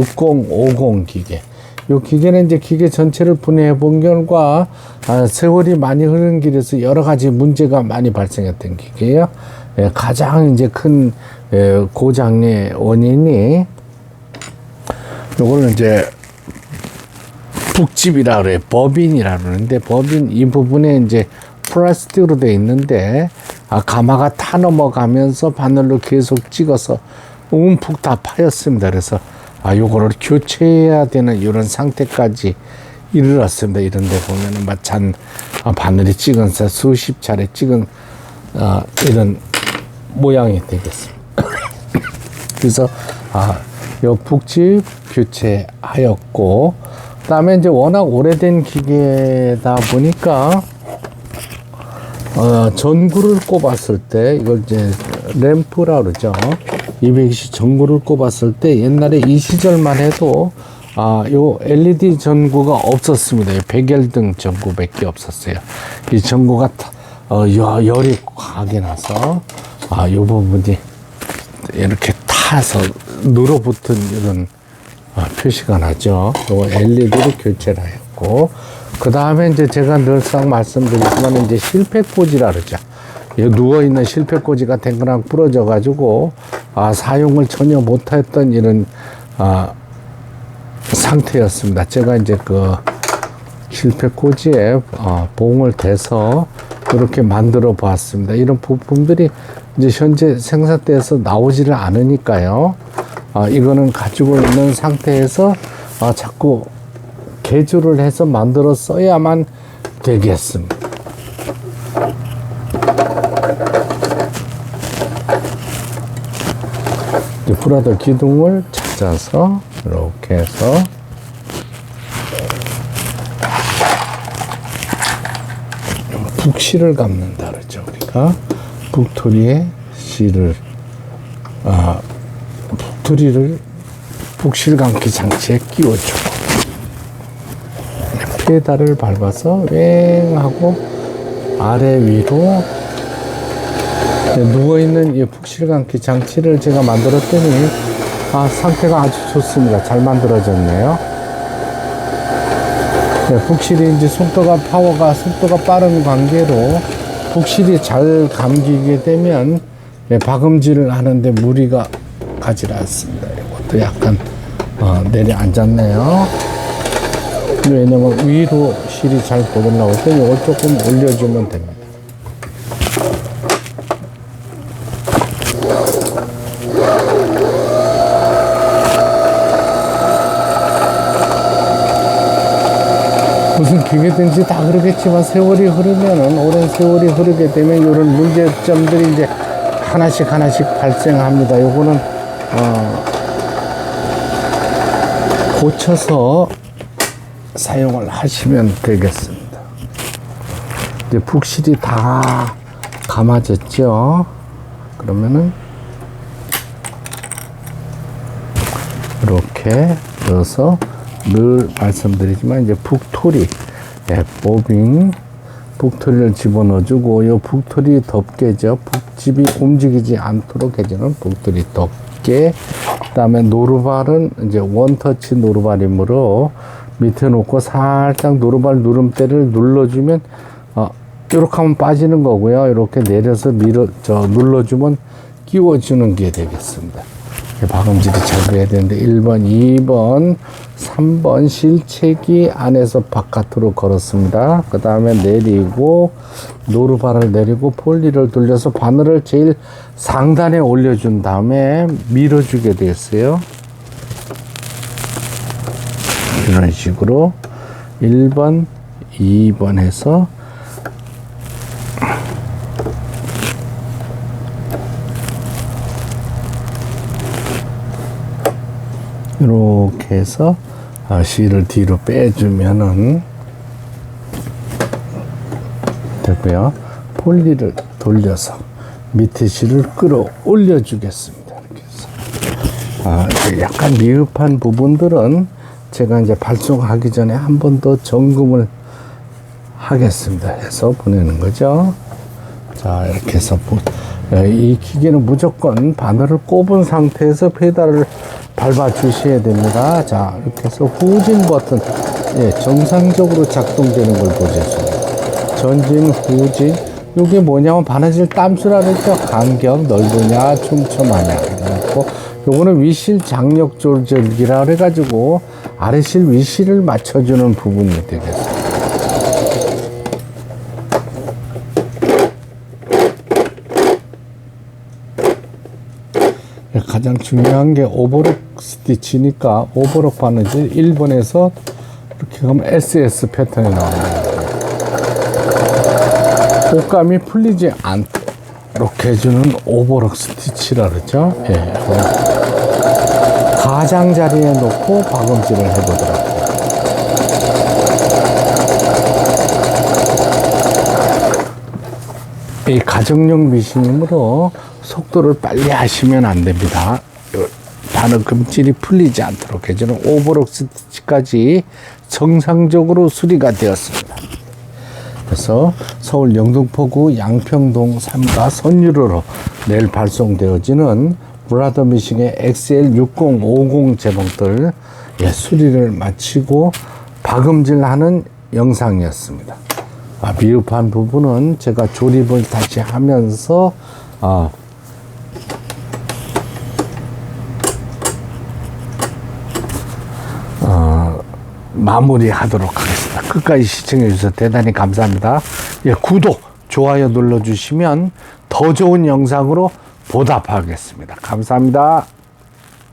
6050 기계. 이 기계는 이제 기계 전체를 분해해 본 결과 세월이 많이 흐른 길에서 여러 가지 문제가 많이 발생했던 기계예요. 가장 이제 큰 고장의 원인이 요거는 이제 북집이라 그래요. 버빈이라 그러는데, 버빈 이 부분에 이제 플라스틱으로 되어 있는데 가마가 타 넘어가면서 바늘로 계속 찍어서 움푹 다 파였습니다. 그래서 요거를 교체해야 되는 이런 상태까지 이르렀습니다. 이런 데 보면은 마찬 바늘이 찍은 수십 차례 찍은 이런 모양이 되겠습니다. 그래서 요 북집 교체하였고, 그다음에 이제 워낙 오래된 기계다 보니까 전구를 꼽았을 때, 이걸 이제 램프라 그러죠. 220 전구를 꼽았을 때 옛날에 이 시절만 해도 요 LED 전구가 없었습니다. 백열등 전구밖에 없었어요. 이 전구가 열이 과하게 나서 요 부분이 이렇게 타서 눌어붙은 이런 표시가 나죠. 요 LED를 교체를 하였고, 그 다음에 이제 제가 늘상 말씀드리지만 이제 실패꽂이라 그러죠. 누워있는 실패꽂이가 댕그랑 부러져 가지고 사용을 전혀 못했던 이런 상태였습니다. 제가 이제 그 실패꽂이에 봉을 대서 이렇게 만들어 보았습니다. 이런 부품들이 이제 현재 생산대에서 나오지를 않으니까요. 이거는 가지고 있는 상태에서 자꾸 개조를 해서 만들어 써야만 되겠습니다. 브라더 기둥을 찾아서 이렇게 해서 북실을 감는다 그러죠. 우리가 북토리에 실을 북토리를 북실 감기 장치에 끼워주고 페달을 밟아서 왱 하고 아래 위로 누워있는 이 북실 감기 장치를 제가 만들었더니 상태가 아주 좋습니다. 잘 만들어졌네요. 북실이 이제 속도가 빠른 관계로 북실이 잘 감기게 되면 박음질을 하는데 무리가 가지 않습니다. 이것도 약간 내려앉았네요. 왜냐면 위로 실이 잘 뻗으려고 할 때 이걸 조금 올려주면 됩니다. 무슨 기계든지 다 그러겠지만 세월이 흐르면은, 오랜 세월이 흐르게 되면 이런 문제점들이 이제 하나씩 발생합니다. 요거는 고쳐서 사용을 하시면 되겠습니다. 이제 북실이 다 감아졌죠. 그러면은 이렇게 넣어서, 늘 말씀드리지만 이제 북토리, 보빙 북토리를 집어넣어주고, 이 북토리 덮개죠. 북집이 움직이지 않도록 해주는 북토리 덮개. 그다음에 노루발은 이제 원터치 노루발이므로 밑에 놓고 살짝 노루발 누름대를 눌러주면 이렇게 하면 빠지는 거고요. 이렇게 내려서 눌러주면 끼워주는 게 되겠습니다. 박음질이 잘 돼야 되는데 1번, 2번, 3번 실책이 안에서 바깥으로 걸었습니다. 그 다음에 내리고 노루발을 내리고 폴리를 돌려서 바늘을 제일 상단에 올려준 다음에 밀어주게 되었어요. 이런 식으로 1번, 2번 해서 이렇게 해서 실을 뒤로 빼주면은 되고요. 폴리를 돌려서 밑에 실을 끌어올려 주겠습니다. 이렇게 해서 약간 미흡한 부분들은 제가 이제 발송하기 전에 한 번 더 점검을 하겠습니다. 해서 보내는 거죠. 자, 이렇게 해서 이 기계는 무조건 바늘을 꼽은 상태에서 페달을 밟아 주셔야 됩니다. 자, 이렇게 해서 후진 버튼, 예, 정상적으로 작동되는 걸 보셨습니다. 전진, 후진. 이게 뭐냐면 바느질 땀수라 그랬죠. 간격, 넓으냐, 촘촘하냐. 그래갖고 요거는 위실 장력 조절기라 그래가지고 아래실 위실을 맞춰주는 부분이 되겠습니다. 가장 중요한 게 오버록 스티치니까 오버록 바느질 1번에서 이렇게 가면 SS 패턴이 나옵니다. 옷감이 풀리지 않도록 해주는 오버록 스티치라 그러죠. 예, 가장자리에 놓고 박음질을 해보도록. 이 가정용 미싱이므로 속도를 빨리 하시면 안 됩니다. 바느금질이 풀리지 않도록 해주는 오버록 스티치까지 정상적으로 수리가 되었습니다. 그래서 서울 영등포구 양평동 3가 선유로로 내일 발송되어지는 브라더 미싱의 XL60, 50 제목들 수리를 마치고 박음질하는 영상이었습니다. 미흡한 부분은 제가 조립을 다시 하면서 마무리하도록 하겠습니다. 끝까지 시청해 주셔서 대단히 감사합니다. 예, 구독, 좋아요 눌러주시면 더 좋은 영상으로 보답하겠습니다. 감사합니다.